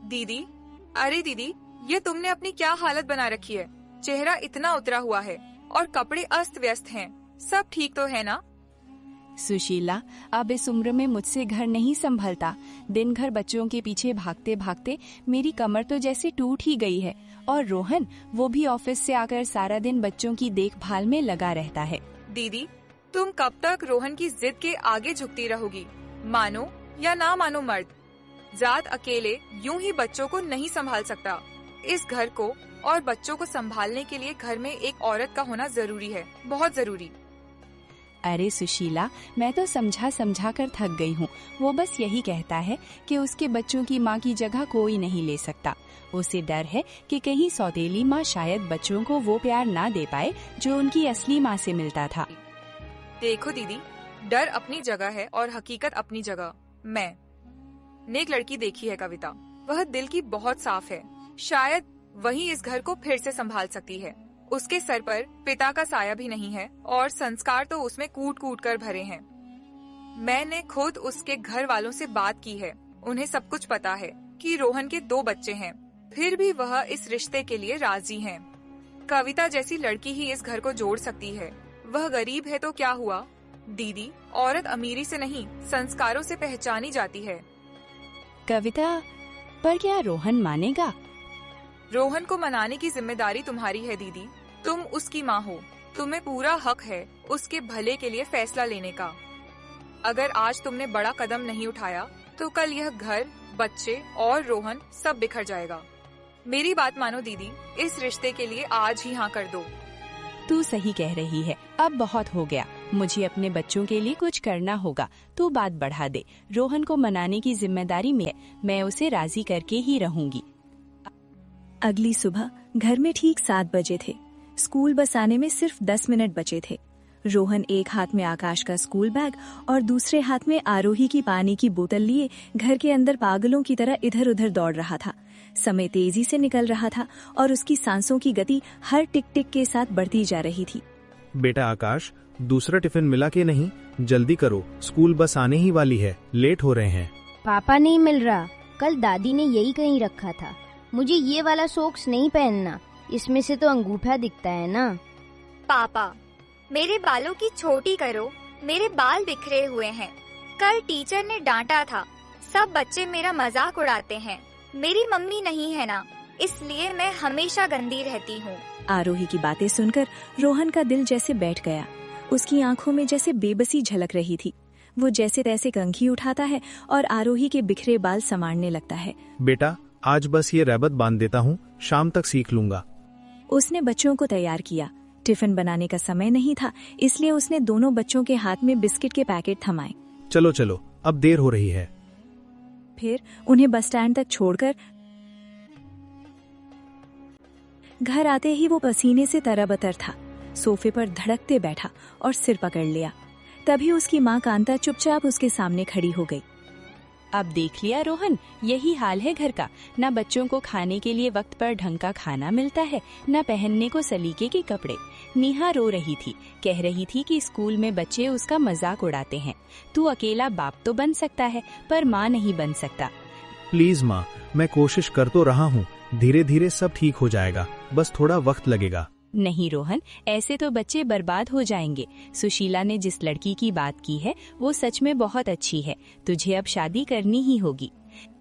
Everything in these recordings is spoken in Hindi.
दीदी, अरे दीदी, ये तुमने अपनी क्या हालत बना रखी है। चेहरा इतना उतरा हुआ है और कपड़े अस्त व्यस्त हैं। सब ठीक तो है ना? सुशीला, अब इस उम्र में मुझसे घर नहीं संभलता। दिन भर बच्चों के पीछे भागते भागते मेरी कमर तो जैसे टूट ही गई है। और रोहन, वो भी ऑफिस से आकर सारा दिन बच्चों की देखभाल में लगा रहता है। दीदी, तुम कब तक रोहन की जिद के आगे झुकती रहोगी? मानो या ना मानो मर्द, जात अकेले यूं ही बच्चों को नहीं संभाल सकता। इस घर को और बच्चों को संभालने के लिए घर में एक औरत का होना जरूरी है, बहुत जरूरी। अरे सुशीला, मैं तो समझा समझा कर थक गई हूँ। वो बस यही कहता है कि उसके बच्चों की माँ की जगह कोई नहीं ले सकता। उसे डर है कि कहीं सौतेली माँ शायद बच्चों को वो प्यार ना दे पाए जो उनकी असली माँ से मिलता था। देखो दीदी, डर अपनी जगह है और हकीकत अपनी जगह। मैंने एक लड़की देखी है कविता, वह दिल की बहुत साफ है। शायद वही इस घर को फिर से संभाल सकती है। उसके सर पर पिता का साया भी नहीं है और संस्कार तो उसमें कूट कूट कर भरे हैं। मैंने खुद उसके घर वालों से बात की है। उन्हें सब कुछ पता है कि रोहन के 2 बच्चे हैं, फिर भी वह इस रिश्ते के लिए राजी हैं। कविता जैसी लड़की ही इस घर को जोड़ सकती है। वह गरीब है तो क्या हुआ दीदी, औरत अमीरी से नहीं संस्कारों से पहचानी जाती है। कविता, पर क्या रोहन मानेगा? रोहन को मनाने की जिम्मेदारी तुम्हारी है दीदी। तुम उसकी माँ हो, तुम्हें पूरा हक है उसके भले के लिए फैसला लेने का। अगर आज तुमने बड़ा कदम नहीं उठाया तो कल यह घर, बच्चे और रोहन सब बिखर जाएगा। मेरी बात मानो दीदी, इस रिश्ते के लिए आज ही हाँ कर दो। तू सही कह रही है, अब बहुत हो गया। मुझे अपने बच्चों के लिए कुछ करना होगा। तू बात बढ़ा दे। रोहन को मनाने की जिम्मेदारी में मैं उसे राजी करके ही रहूंगी। अगली सुबह घर में ठीक 7 बजे थे। स्कूल बस आने में सिर्फ 10 मिनट बचे थे। रोहन एक हाथ में आकाश का स्कूल बैग और दूसरे हाथ में आरोही की पानी की बोतल लिए घर के अंदर पागलों की तरह इधर उधर दौड़ रहा था। समय तेजी से निकल रहा था और उसकी सांसों की गति हर टिक टिक के साथ बढ़ती जा रही थी। बेटा आकाश, दूसरा टिफिन मिला के नहीं? जल्दी करो, स्कूल बस आने ही वाली है, लेट हो रहे हैं। पापा, नहीं मिल रहा। कल दादी ने यही कहीं रखा था। मुझे ये वाला सॉक्स नहीं पहनना, इसमें से तो अंगूठा दिखता है ना। पापा, मेरे बालों की छोटी करो, मेरे बाल बिखरे हुए हैं। कल टीचर ने डांटा था। सब बच्चे मेरा मजाक उड़ाते हैं। मेरी मम्मी नहीं है ना, इसलिए मैं हमेशा गंदी रहती हूँ। आरोही की बातें सुनकर रोहन का दिल जैसे बैठ गया। उसकी आंखों में जैसे बेबसी झलक रही थी। वो जैसे तैसे कंघी उठाता है और आरोही के बिखरे बाल संवारने लगता है। बेटा, आज बस ये रैबत बांध देता हूँ, शाम तक सीख लूंगा। उसने बच्चों को तैयार किया। टिफिन बनाने का समय नहीं था, इसलिए उसने दोनों बच्चों के हाथ में बिस्किट के पैकेट थमाए। चलो चलो, अब देर हो रही है। फिर उन्हें बस स्टैंड तक छोड़कर घर आते ही वो पसीने से तरबतर था। सोफे पर धड़कते बैठा और सिर पकड़ लिया। तभी उसकी माँ कांता चुपचाप उसके सामने खड़ी हो गई। अब देख लिया रोहन, यही हाल है घर का। न बच्चों को खाने के लिए वक्त पर ढंग का खाना मिलता है, न पहनने को सलीके के कपड़े। नेहा रो रही थी, कह रही थी कि स्कूल में बच्चे उसका मजाक उड़ाते हैं। तू अकेला बाप तो बन सकता है, पर माँ नहीं बन सकता। प्लीज माँ, मैं कोशिश कर तो रहा हूँ। धीरे धीरे सब ठीक हो जाएगा, बस थोड़ा वक्त लगेगा। नहीं रोहन, ऐसे तो बच्चे बर्बाद हो जाएंगे। सुशीला ने जिस लड़की की बात की है वो सच में बहुत अच्छी है। तुझे अब शादी करनी ही होगी।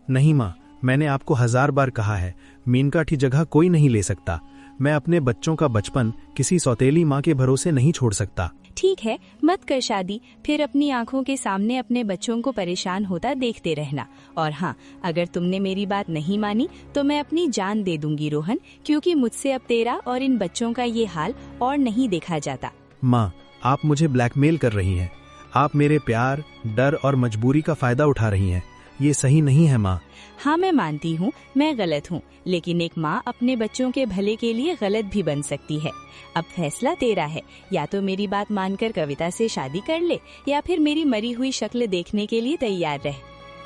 नहीं माँ, मैंने आपको 1000 बार कहा है, मीनका की जगह कोई नहीं ले सकता। मैं अपने बच्चों का बचपन किसी सौतेली माँ के भरोसे नहीं छोड़ सकता। ठीक है, मत कर शादी, फिर अपनी आंखों के सामने अपने बच्चों को परेशान होता देखते रहना। और हाँ, अगर तुमने मेरी बात नहीं मानी तो मैं अपनी जान दे दूंगी रोहन, क्योंकि मुझसे अब तेरा और इन बच्चों का ये हाल और नहीं देखा जाता। माँ, आप मुझे ब्लैकमेल कर रही हैं। आप मेरे प्यार, डर और मजबूरी का फायदा उठा रही हैं। ये सही नहीं है माँ। हाँ, मैं मानती हूँ मैं गलत हूँ, लेकिन एक माँ अपने बच्चों के भले के लिए गलत भी बन सकती है। अब फैसला तेरा है, या तो मेरी बात मानकर कविता से शादी कर ले, या फिर मेरी मरी हुई शक्ल देखने के लिए तैयार रह।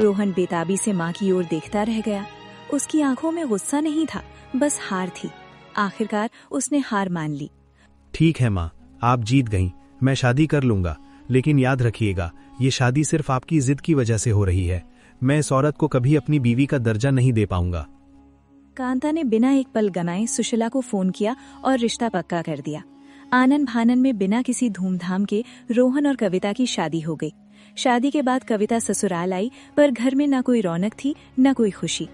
रोहन बेताबी से माँ की ओर देखता रह गया। उसकी आंखों में गुस्सा नहीं था, बस हार थी। आखिरकार उसने हार मान ली। ठीक है माँ, आप जीत गईं। मैं शादी कर लूंगा, लेकिन याद रखिएगा, ये शादी सिर्फ आपकी जिद की वजह से हो रही है। मैं इस औरत को कभी अपनी बीवी का दर्जा नहीं दे पाऊंगा। कांता ने बिना एक पल गंवाए सुशीला को फोन किया और रिश्ता पक्का कर दिया। आनन भानन में बिना किसी धूमधाम के रोहन और कविता की शादी हो गई। शादी के बाद कविता ससुराल आई, पर घर में न कोई रौनक थी न कोई खुशी।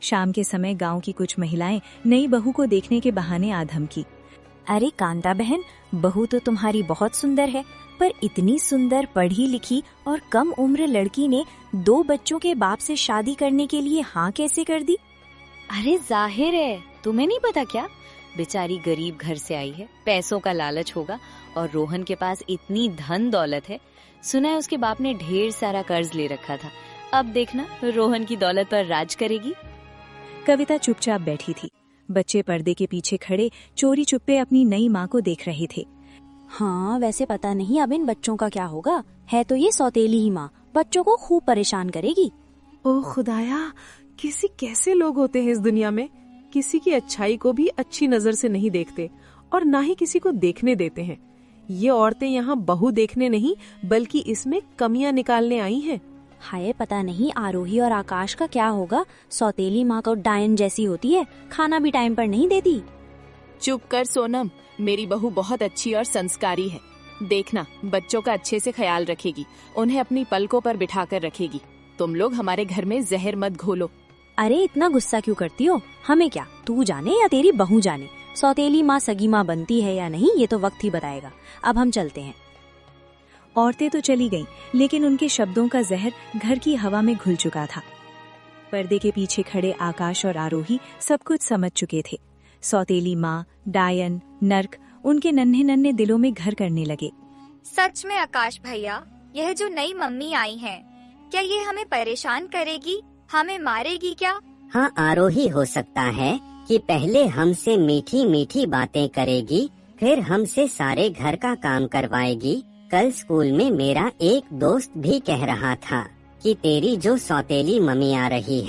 शाम के समय गांव की कुछ महिलाएं नई बहू को देखने के बहाने आ धमकी। अरे कांता बहन, बहू तो तुम्हारी बहुत सुंदर है, पर इतनी सुंदर पढ़ी लिखी और कम उम्र लड़की ने 2 बच्चों के बाप से शादी करने के लिए हाँ कैसे कर दी? अरे जाहिर है, तुम्हें नहीं पता क्या? बेचारी गरीब घर से आई है, पैसों का लालच होगा, और रोहन के पास इतनी धन दौलत है। सुना है उसके बाप ने ढेर सारा कर्ज ले रखा था। अब देखना रोहन की दौलत पर राज करेगी। कविता चुपचाप बैठी थी। बच्चे पर्दे के पीछे खड़े चोरी चुप्पे अपनी नई माँ को देख रहे थे। हाँ, वैसे पता नहीं अब इन बच्चों का क्या होगा। है तो ये सौतेली ही माँ, बच्चों को खूब परेशान करेगी। ओ खुदाया, किसी कैसे लोग होते हैं इस दुनिया में। किसी की अच्छाई को भी अच्छी नजर से नहीं देखते और ना ही किसी को देखने देते हैं। ये औरतें यहाँ बहू देखने नहीं बल्कि इसमें कमियां निकालने आई हैं। हाय, पता नहीं आरोही और आकाश का क्या होगा। सौतेली माँ को डायन जैसी होती है, खाना भी टाइम पर नहीं देती। चुप कर सोनम, मेरी बहू बहुत अच्छी और संस्कारी है। देखना, बच्चों का अच्छे से ख्याल रखेगी, उन्हें अपनी पलकों पर बिठा कर रखेगी। तुम लोग हमारे घर में जहर मत घोलो। अरे इतना गुस्सा क्यों करती हो? हमें क्या, तू जाने या तेरी बहू जाने। सौतेली माँ सगी माँ बनती है या नहीं, ये तो वक्त ही बताएगा। अब हम चलते हैं। औरतें तो चली गईं, लेकिन उनके शब्दों का जहर घर की हवा में घुल चुका था। पर्दे के पीछे खड़े आकाश और आरोही सब कुछ समझ चुके थे। सौतेली माँ, डायन, नर्क उनके नन्हे नन्हे दिलों में घर करने लगे। सच में आकाश भैया, यह जो नई मम्मी आई है, क्या ये हमें परेशान करेगी, हमें मारेगी क्या? हाँ, आरोही हो सकता है कि पहले हमसे मीठी मीठी बातें करेगी, फिर हमसे सारे घर का काम करवाएगी। कल स्कूल में मेरा एक दोस्त भी कह रहा था कि तेरी जो सौतेली मम्मी आ रही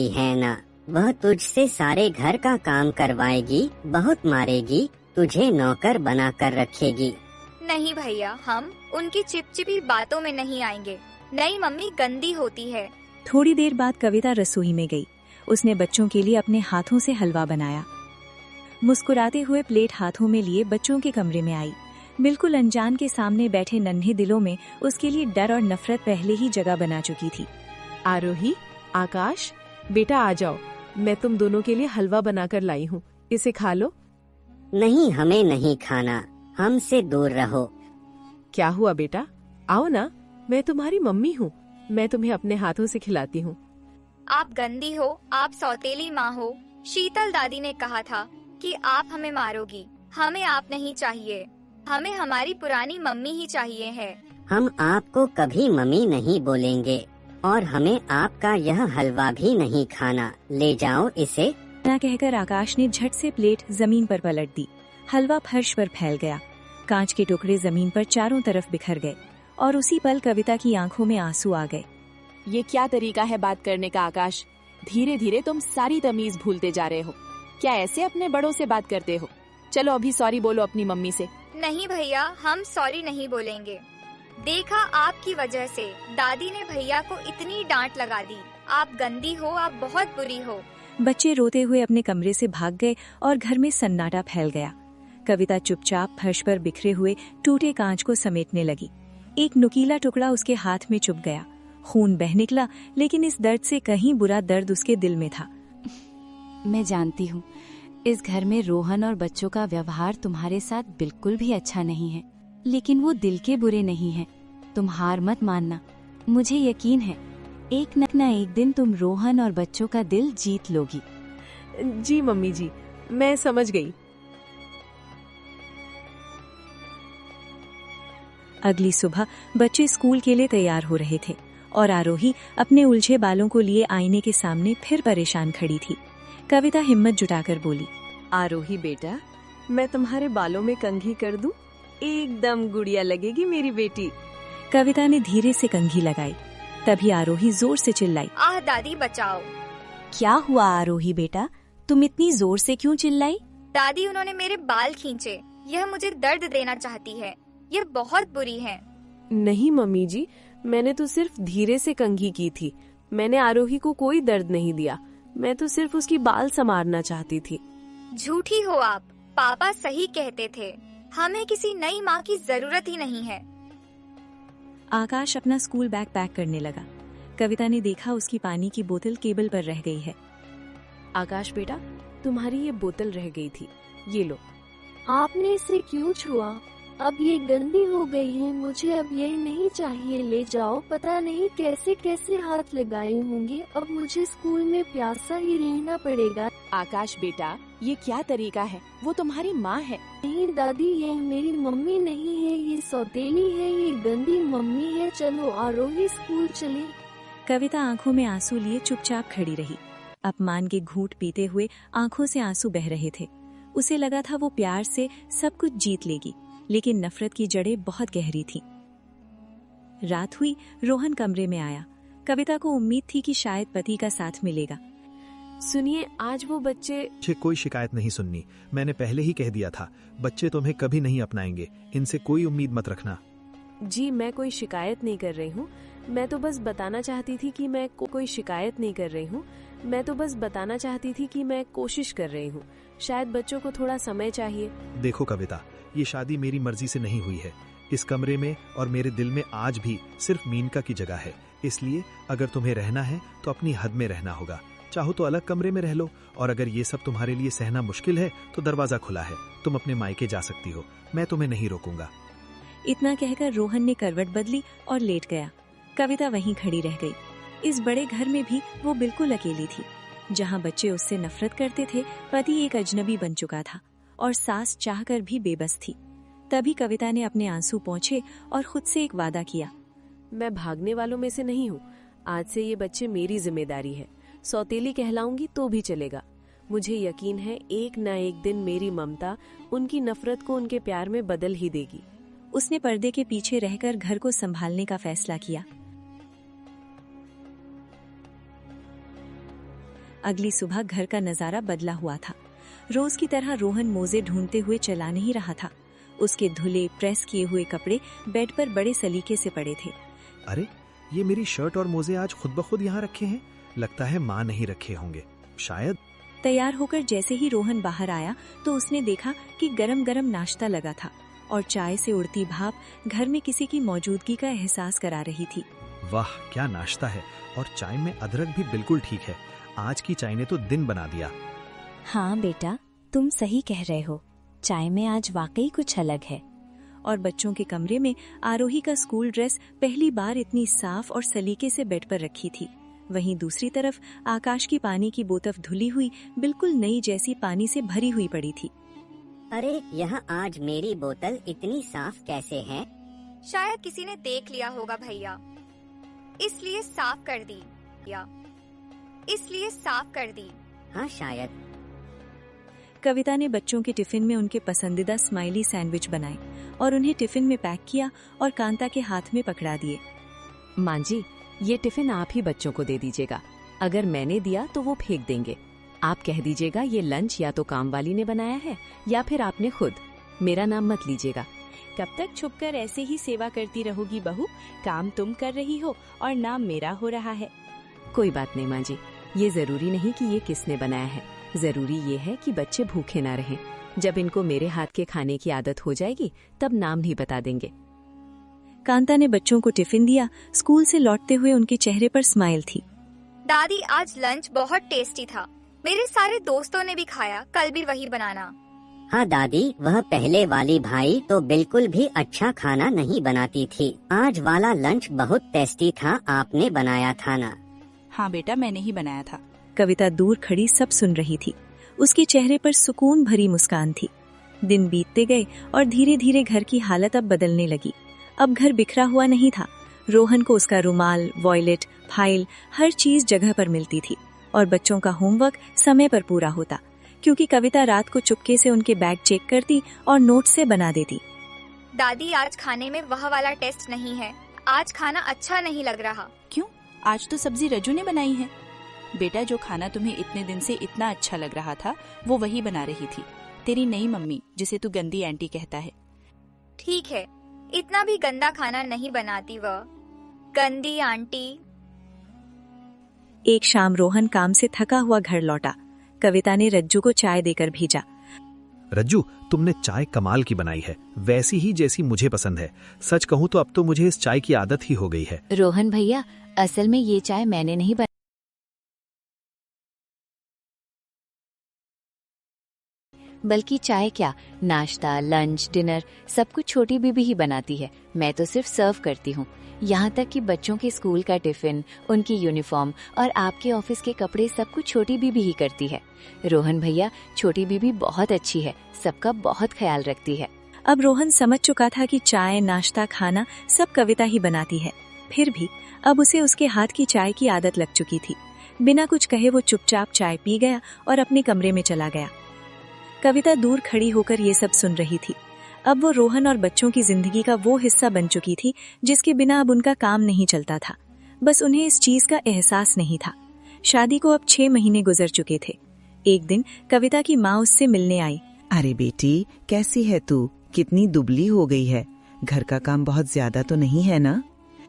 है ना, वह तुझसे सारे घर का काम करवाएगी, बहुत मारेगी, तुझे नौकर बना कर रखेगी। नहीं भैया, हम उनकी चिपचिपी बातों में नहीं आएंगे। नई मम्मी गंदी होती है। थोड़ी देर बाद कविता रसोई में गई। उसने बच्चों के लिए अपने हाथों से हलवा बनाया। मुस्कुराते हुए प्लेट हाथों में लिए बच्चों के कमरे में आई। बिल्कुल अनजान के सामने बैठे नन्हे दिलों में उसके लिए डर और नफरत पहले ही जगह बना चुकी थी। आरोही, आकाश, बेटा आ जाओ, मैं तुम दोनों के लिए हलवा बनाकर लाई हूँ, इसे खा लो। नहीं, हमें नहीं खाना, हमसे दूर रहो। क्या हुआ बेटा, आओ ना, मैं तुम्हारी मम्मी हूँ, मैं तुम्हें अपने हाथों से खिलाती हूँ। आप गंदी हो, आप सौतेली माँ हो। शीतल दादी ने कहा था कि आप हमें मारोगी। हमें आप नहीं चाहिए, हमें हमारी पुरानी मम्मी ही चाहिए है। हम आपको कभी मम्मी नहीं बोलेंगे और हमें आपका यह हलवा भी नहीं खाना। ले जाओ इसे। ना कहकर आकाश ने झट से प्लेट जमीन पर पलट दी। हलवा फर्श पर फैल गया। कांच के टुकड़े जमीन पर चारों तरफ बिखर गए और उसी पल कविता की आंखों में आंसू आ गए। ये क्या तरीका है बात करने का आकाश? धीरे धीरे तुम सारी तमीज भूलते जा रहे हो। क्या ऐसे अपने बड़ों से बात करते हो? चलो अभी सॉरी बोलो अपनी मम्मी से। नहीं भैया, हम सॉरी नहीं बोलेंगे। देखा, आपकी वजह से दादी ने भैया को इतनी डांट लगा दी। आप गंदी हो, आप बहुत बुरी हो। बच्चे रोते हुए अपने कमरे से भाग गए और घर में सन्नाटा फैल गया। कविता चुपचाप फर्श पर बिखरे हुए टूटे कांच को समेटने लगी। एक नुकीला टुकड़ा उसके हाथ में चुभ गया। खून बह निकला, लेकिन इस दर्द से कहीं बुरा दर्द उसके दिल में था। मैं जानती हूँ इस घर में रोहन और बच्चों का व्यवहार तुम्हारे साथ बिल्कुल भी अच्छा नहीं है, लेकिन वो दिल के बुरे नहीं हैं। तुम हार मत मानना, मुझे यकीन है एक न एक दिन तुम रोहन और बच्चों का दिल जीत लोगी। जी मम्मी जी, मैं समझ गई। अगली सुबह बच्चे स्कूल के लिए तैयार हो रहे थे और आरोही अपने उलझे बालों को लिए आईने के सामने फिर परेशान खड़ी थी। कविता हिम्मत जुटाकर बोली, आरोही बेटा, मैं तुम्हारे बालों में कंघी कर दूं? एकदम गुड़िया लगेगी मेरी बेटी। कविता ने धीरे से कंघी लगाई। तभी आरोही जोर से चिल्लाई, आह दादी बचाओ। क्या हुआ आरोही बेटा, तुम इतनी जोर से क्यों चिल्लाई? दादी, उन्होंने मेरे बाल खींचे। यह मुझे दर्द देना चाहती है। यह बहुत बुरी है। नहीं मम्मी जी, मैंने तो सिर्फ धीरे से कंघी की थी। मैंने आरोही को कोई दर्द नहीं दिया। मैं तो सिर्फ उसकी बाल संवारना चाहती थी। झूठी हो आप, पापा सही कहते थे, हमें किसी नई माँ की जरूरत ही नहीं है। आकाश अपना स्कूल बैग पैक करने लगा। कविता ने देखा उसकी पानी की बोतल केबल पर रह गई है। आकाश बेटा, तुम्हारी ये बोतल रह गई थी, ये लो। आपने इसे क्यों छुआ? अब ये गंदी हो गई है, मुझे अब ये नहीं चाहिए, ले जाओ। पता नहीं कैसे कैसे हाथ लगाए होंगे, अब मुझे स्कूल में प्यासा ही रहना पड़ेगा। आकाश बेटा, ये क्या तरीका है? वो तुम्हारी माँ है। नहीं दादी, ये मेरी मम्मी नहीं है, ये सौतेली है, ये गंदी मम्मी है। चलो आरोही, स्कूल चले। कविता आंखों में आंसू लिए चुपचाप खड़ी रही। अपमान के घूंट पीते हुए आंखों से आंसू बह रहे थे। उसे लगा था वो प्यार से सब कुछ जीत लेगी, लेकिन नफरत की जड़ें बहुत गहरी थीं। रात हुई, रोहन कमरे में आया। कविता को उम्मीद थी कि शायद पति का साथ मिलेगा। सुनिए, आज वो बच्चे कोई शिकायत नहीं सुननी। मैंने पहले ही कह दिया था, बच्चे तुम्हें कभी नहीं अपनाएंगे, इनसे कोई उम्मीद मत रखना। जी, मैं कोई शिकायत नहीं कर रही हूँ। मैं तो बस बताना चाहती थी कि मैं कोई शिकायत नहीं कर रही हूँ। मैं तो बस बताना चाहती थी कि मैं कोशिश कर रही हूँ। शायद बच्चों को थोड़ा समय चाहिए। देखो कविता, ये शादी मेरी मर्जी से नहीं हुई है। इस कमरे में और मेरे दिल में आज भी सिर्फ मीनका की जगह है। इसलिए अगर तुम्हें रहना है तो अपनी हद में रहना होगा। चाहो तो अलग कमरे में रह लो, और अगर ये सब तुम्हारे लिए सहना मुश्किल है तो दरवाजा खुला है, तुम अपने मायके जा सकती हो, मैं तुम्हें नहीं रोकूंगा। इतना कहकर रोहन ने करवट बदली और लेट गया। कविता वहीं खड़ी रह गई। इस बड़े घर में भी वो बिल्कुल अकेली थी। जहाँ बच्चे उससे नफरत करते थे, पति एक अजनबी बन चुका था और सास चाहकर भी बेबस थी। तभी कविता ने अपने आंसू पोंछे और खुद से एक वादा किया। मैं भागने वालों में से नहीं हूँ। आज से ये बच्चे मेरी जिम्मेदारी है। सौतेली कहलाऊंगी तो भी चलेगा। मुझे यकीन है एक न एक दिन मेरी ममता उनकी नफरत को उनके प्यार में बदल ही देगी। उसने पर्दे के पीछे रहकर घर को संभालने का फैसला किया। अगली सुबह घर का नजारा बदला हुआ था। रोज की तरह रोहन मोजे ढूंढते हुए चला नहीं रहा था। उसके धुले प्रेस किए हुए कपड़े बेड पर बड़े सलीके से पड़े थे। अरे, ये मेरी शर्ट और मोजे आज खुद ब खुद यहाँ रखे हैं। लगता है माँ नहीं रखे होंगे, शायद। तैयार होकर जैसे ही रोहन बाहर आया तो उसने देखा कि गरम गरम नाश्ता लगा था और चाय से उड़ती भाप घर में किसी की मौजूदगी का एहसास करा रही थी। वाह, क्या नाश्ता है! और चाय में अदरक भी बिल्कुल ठीक है। आज की चाय ने तो दिन बना दिया। हाँ बेटा, तुम सही कह रहे हो, चाय में आज वाकई कुछ अलग है। और बच्चों के कमरे में आरोही का स्कूल ड्रेस पहली बार इतनी साफ और सलीके से बेड पर रखी थी। वहीं दूसरी तरफ आकाश की पानी की बोतल धुली हुई बिल्कुल नई जैसी पानी से भरी हुई पड़ी थी। अरे, यहाँ आज मेरी बोतल इतनी साफ कैसे है? शायद किसी ने देख लिया होगा भैया, इसलिए साफ कर दी। हाँ, शायद। कविता ने बच्चों के टिफिन में उनके पसंदीदा स्माइली सैंडविच बनाए और उन्हें टिफिन में पैक किया और कांता के हाथ में पकड़ा दिए। माँ जी, ये टिफिन आप ही बच्चों को दे दीजिएगा। अगर मैंने दिया तो वो फेंक देंगे। आप कह दीजिएगा ये लंच या तो काम वाली ने बनाया है या फिर आपने खुद। मेरा नाम मत लीजिएगा। कब तक छुपकर ऐसे ही सेवा करती रहोगी बहू? काम तुम कर रही हो और नाम मेरा हो रहा है। कोई बात नहीं माँ जी, ये जरूरी नहीं कि ये किसने बनाया है। जरूरी ये है कि बच्चे भूखे ना रहें। जब इनको मेरे हाथ के खाने की आदत हो जाएगी तब नाम भी बता देंगे। कांता ने बच्चों को टिफिन दिया। स्कूल से लौटते हुए उनके चेहरे पर स्माइल थी। दादी, आज लंच बहुत टेस्टी था। मेरे सारे दोस्तों ने भी खाया, कल भी वही बनाना। हाँ दादी, वह पहले वाली भाई तो बिल्कुल भी अच्छा खाना नहीं बनाती थी। आज वाला लंच बहुत टेस्टी था, आपने बनाया था ना? हाँ बेटा, मैंने ही बनाया था। कविता दूर खड़ी सब सुन रही थी। उसके चेहरे पर सुकून भरी मुस्कान थी। दिन बीतते गए और धीरे धीरे घर की हालत अब बदलने लगी। अब घर बिखरा हुआ नहीं था। रोहन को उसका रुमाल, वॉयलेट, फाइल, हर चीज जगह पर मिलती थी और बच्चों का होमवर्क समय पर पूरा होता, क्योंकि कविता रात को चुपके से उनके बैग चेक करती और नोट से बना देती। दादी, आज खाने में वह वाला टेस्ट नहीं है। आज खाना अच्छा नहीं लग रहा। क्यों? आज तो सब्जी रजू ने बनाई है। बेटा, जो खाना तुम्हें इतने दिन से इतना अच्छा लग रहा था वो वही बना रही थी, तेरी नई मम्मी, जिसे तू गंदी आंटी कहता है। ठीक है, इतना भी गंदा खाना नहीं बनाती वह। गंदी आंटी। एक शाम रोहन काम से थका हुआ घर लौटा। कविता ने रज्जू को चाय देकर भेजा। रज्जू, तुमने चाय कमाल की बनाई है, वैसी ही जैसी मुझे पसंद है। सच कहूँ तो अब तो मुझे इस चाय की आदत ही हो गई है। रोहन भैया, असल में ये चाय मैंने नहीं बल्कि चाय क्या, नाश्ता, लंच, डिनर सब कुछ छोटी बीबी ही बनाती है। मैं तो सिर्फ सर्व करती हूँ। यहाँ तक कि बच्चों के स्कूल का टिफिन, उनकी यूनिफॉर्म और आपके ऑफिस के कपड़े सब कुछ छोटी बीबी ही करती है। रोहन भैया, छोटी बीबी बहुत अच्छी है, सबका बहुत ख्याल रखती है। अब रोहन समझ चुका था कि चाय, नाश्ता, खाना सब कविता ही बनाती है। फिर भी अब उसे उसके हाथ की चाय की आदत लग चुकी थी। बिना कुछ कहे वो चुपचाप चाय पी गया और अपने कमरे में चला गया। कविता दूर खड़ी होकर ये सब सुन रही थी। अब वो रोहन और बच्चों की जिंदगी का वो हिस्सा बन चुकी थी जिसके बिना अब उनका काम नहीं चलता था। बस उन्हें इस चीज का एहसास नहीं था। शादी को अब 6 महीने गुजर चुके थे। एक दिन कविता की माँ उससे मिलने आई। अरे बेटी, कैसी है तू? कितनी दुबली हो गई है। घर का काम बहुत ज्यादा तो नहीं है ना?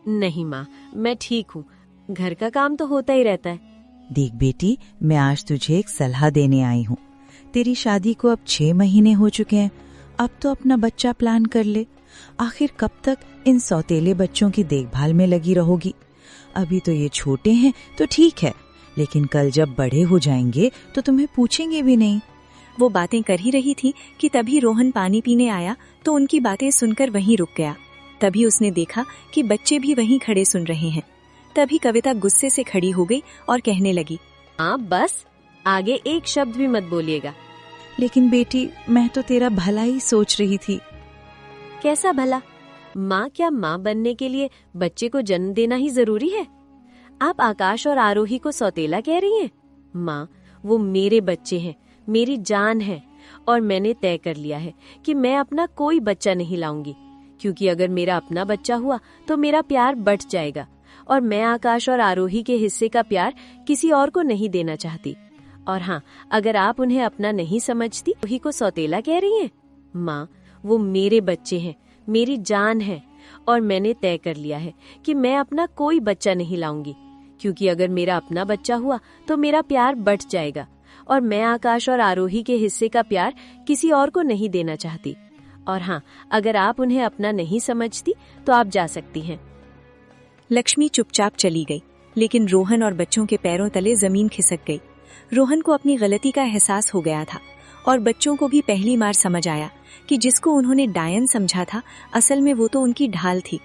नहीं माँ, मैं ठीक हूँ। घर का काम तो होता ही रहता है। देख बेटी, मैं आज तुझे एक सलाह देने आई हूँ। तेरी शादी को अब 6 महीने हो चुके हैं। अब तो अपना बच्चा प्लान कर ले। आखिर कब तक इन सौतेले बच्चों की देखभाल में लगी रहोगी? अभी तो ये छोटे हैं तो ठीक है, लेकिन कल जब बड़े हो जाएंगे तो तुम्हें पूछेंगे भी नहीं। वो बातें कर ही रही थी कि तभी रोहन पानी पीने आया तो उनकी बातें सुनकर वहीं रुक गया। तभी उसने देखा कि बच्चे भी वहीं खड़े सुन रहे हैं। तभी कविता गुस्से से खड़ी हो गई और कहने लगी, हाँ बस, आगे एक शब्द भी मत बोलिएगा। लेकिन बेटी, मैं तो तेरा भला ही सोच रही थी। कैसा भला? माँ, क्या माँ बनने के लिए बच्चे को जन्म देना ही जरूरी है? आप आकाश और आरोही को सौतेला कह रही हैं? माँ, वो मेरे बच्चे हैं, मेरी जान है, और मैंने तय कर लिया है कि मैं अपना कोई बच्चा नहीं लाऊंगी, क्योंकि अगर मेरा अपना बच्चा हुआ तो मेरा प्यार बढ़ जाएगा, और मैं आकाश और आरोही के हिस्से का प्यार किसी और को नहीं देना चाहती। और हाँ, अगर आप उन्हें अपना नहीं समझती, वही को सौतेला कह रही हैं? माँ, वो मेरे बच्चे हैं, मेरी जान है, और मैंने तय कर लिया है कि मैं अपना कोई बच्चा नहीं लाऊंगी, क्योंकि अगर मेरा अपना बच्चा हुआ तो मेरा प्यार बढ़ जाएगा, और मैं आकाश और आरोही के हिस्से का प्यार किसी और को नहीं देना चाहती। और हाँ, अगर आप उन्हें अपना नहीं समझती तो आप जा सकती हैं। लक्ष्मी चुपचाप चली गई, लेकिन रोहन और बच्चों के पैरों तले जमीन खिसक गई। रोहन को अपनी गलती का एहसास हो गया था और बच्चों को भी पहली बार समझ आया कि जिसको उन्होंने डायन समझा था, असल में वो तो उनकी ढाल थी।